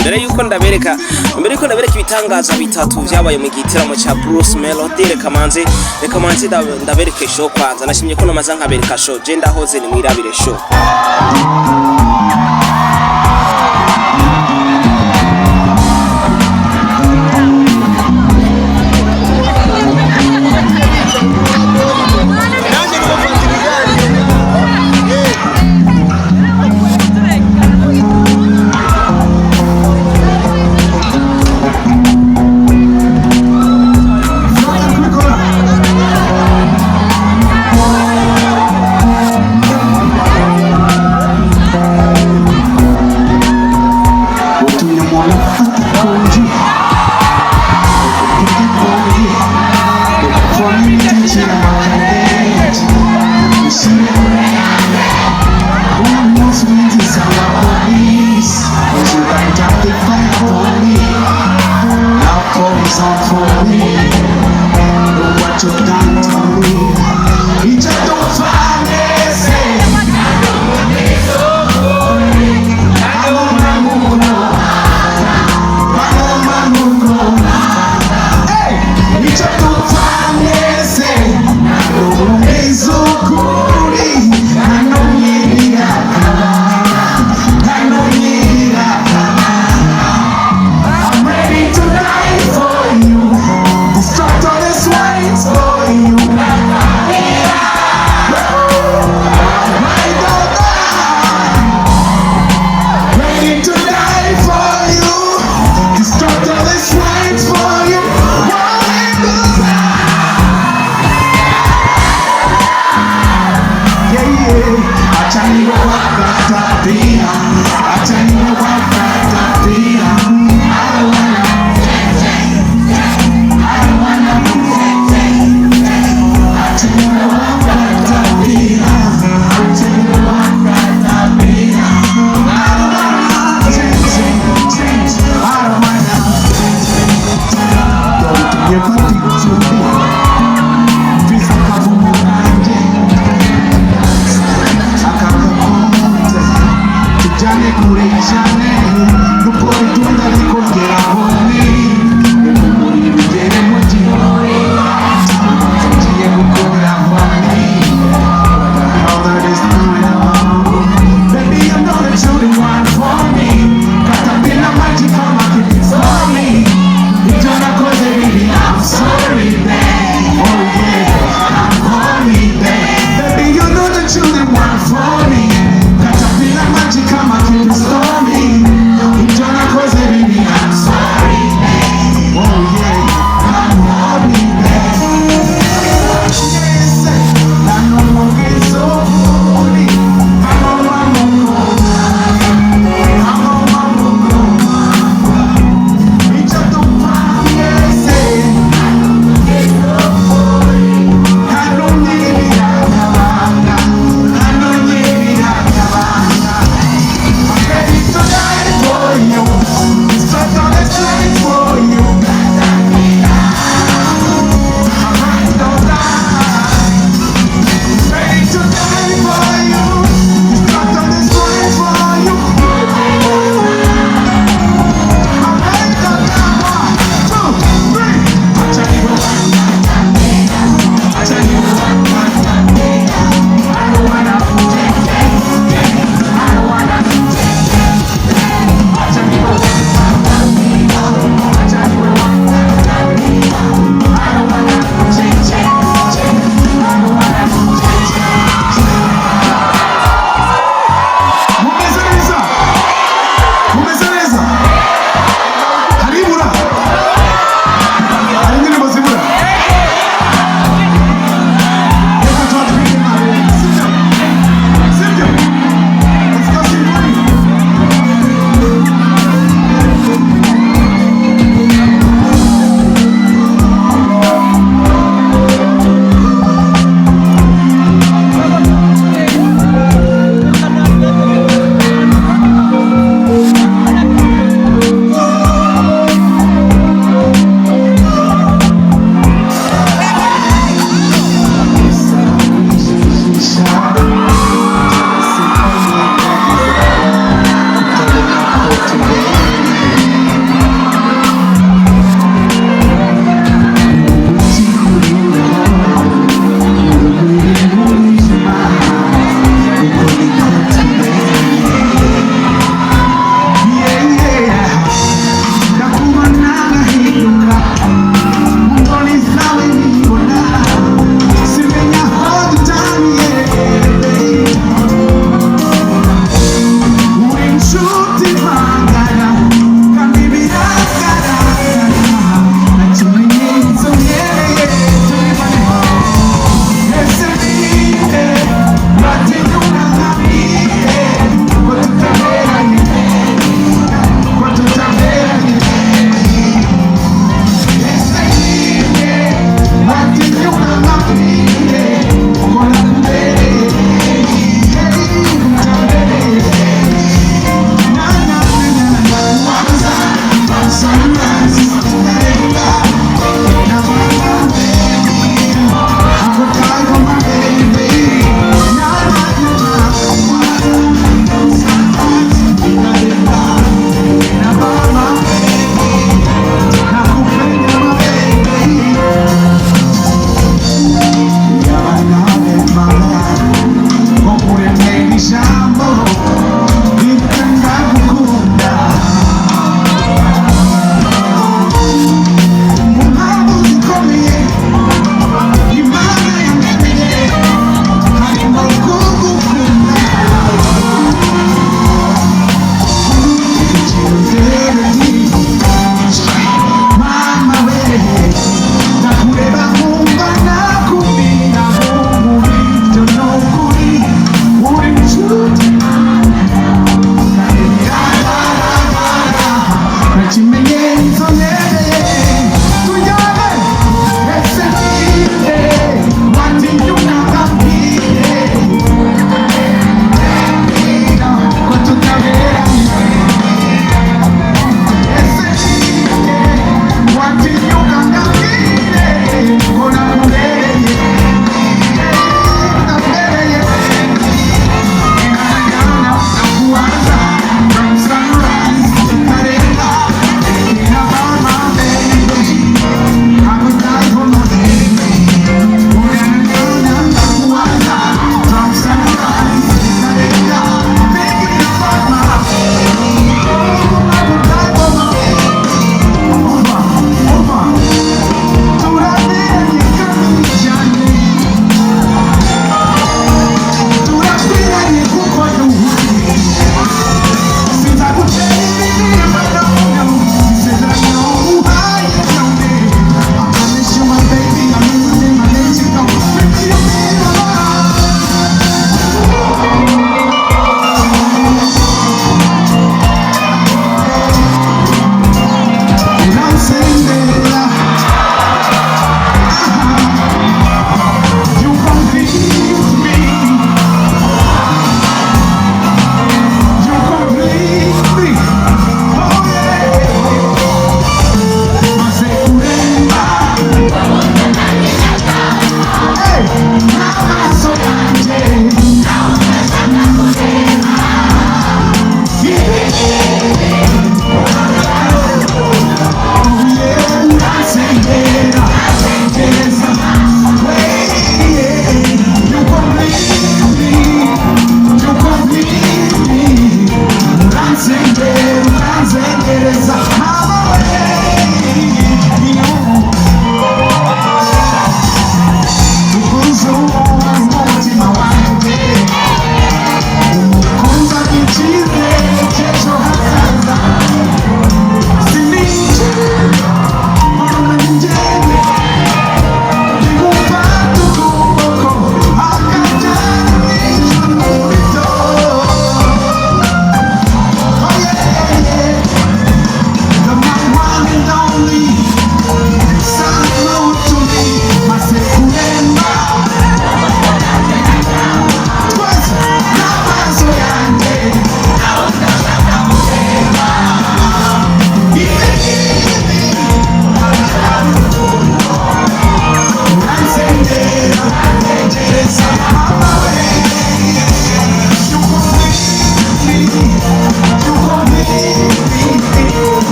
Mbere yuko ndabereka ibitangaza bitatu vyabaye mu gitaramo cha Bruce Melodie, reka manzi ndabereke show kwanza. Nashimye ko namaze nkabereka show, je ndahoze ni mwirabire show. For me, got to feel like magic, I'm a keep it stormy.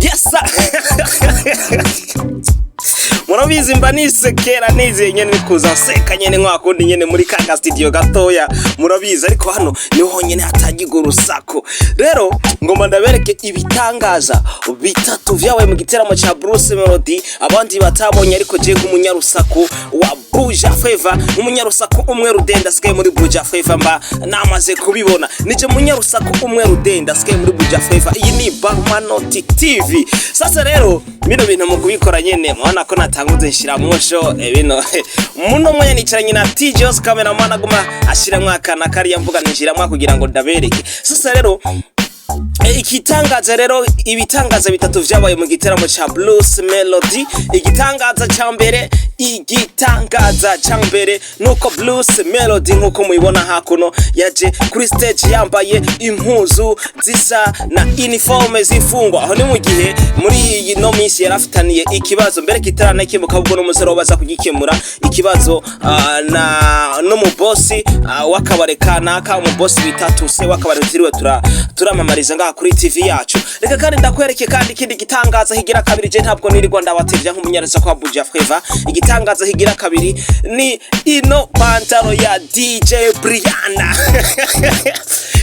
Yes murabizi mba nisekera nizeye nyene kuza nseka nyene nkwakundi nyene muri kanga studio gatoya murabizi ariko hano niho nyene hatagiga urusako rero ngomba ndabereke ibitangaza bitatu vyabaye mu giteramo ca Bruce Melodie abandi batabonye ariko je nk'umunyarusako wa Buja Favor umunyarusako umwe rudenda ske muri Buja Favor mba namaze kubibona nije munyarusako umwe rudenda ske muri Buja Favor iyi ni Barmanoti TV sasa rero bino bintu mu kubikora nyene mwana ko natanguze nshiramwo sho bino muno mwe nicaranye na TJ's cameraman aguma ashiramwo akana kari mvuga nishiramwo kugira ngo ndabereke sasa rero ikitangaza rero ibitangaza bitatu vyabaye mu giteramo ca Bruce Melodie igitangaza ca mbere nuko Bruce Melodie nkuko muyibona hakuno yaje kuri stage yambaye impuzu zisa na uniforme zifungwa aho ni mu gihe muri iyi no minsi yarafitaniye ikibazo mbere kitarana ikimuka ubwo n'umuzero baza kugikemura ikibazo no mu boss wakabarekana ka mu boss bitatu se wakabaretiriwe turamamariza ngaha kuri TV yacu reka kandi ndakwereke kandi ikindi gitangaza higira kabiri je ntabwo nirirwa ndabatevya nk'umunyarisa kwa Buja Favor igitangaza higira kabiri ni ino pantalo ya DJ Brianna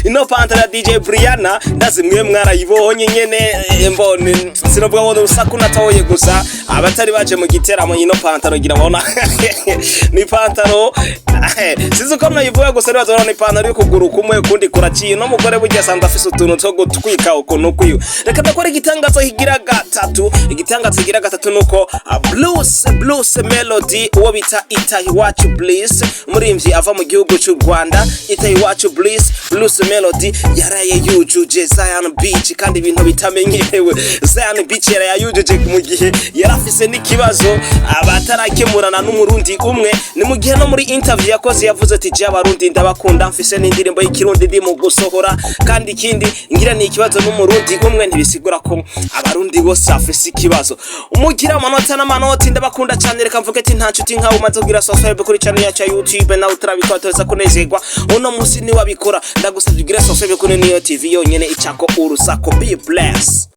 ino pantalo ya DJ Brianna ndazimwe mwarayibonye nyene mbone sinobwa ngo urusaku natawoye gusa abatari baje mu giteramo ino pantalo gira mbona ni pantalo sizo ko nayivuye gusa nibazo ni pantalo yo kuguru kumwe kundi kuraciye no mugore burya sanda afise utuntu two gutwika ukuntu kwiyo reka ndakora igitangazo higira gatatu nuko Bruce Melodie uwo bita Itahiwacu Bliss murimvyi ava mu gihugu cy'u Rwanda Itahiwacu Bruce Melodie yaraye yujuje Zion Beach kandi ibintu bitamenyerewe Zion Beach yarayujuje mu gihe yarafise n'ikibazo abatarakemurana n'umurundi umwe ni mu gihe no muri interview yakoze yavuze ati je abarundi ndabakunda mfise n'indirimbo y'ikirundi ndi mu gusohora kandi ikindi ngira ni ikibazo n'umurundi umwe ntibisigura ko abarundi bose afise ikibazo umugira amanota n'amanoti ndabakunda cyane reka mvuge ati nta nshuti nkawe umaze kugira subscribe kuri channel yacu ya YouTube na utarabikotoreza kunezerwa uno musi ni wabikora ndagusabye ugira subscribe kuri niyo TV yonyene icako urusako be blessed.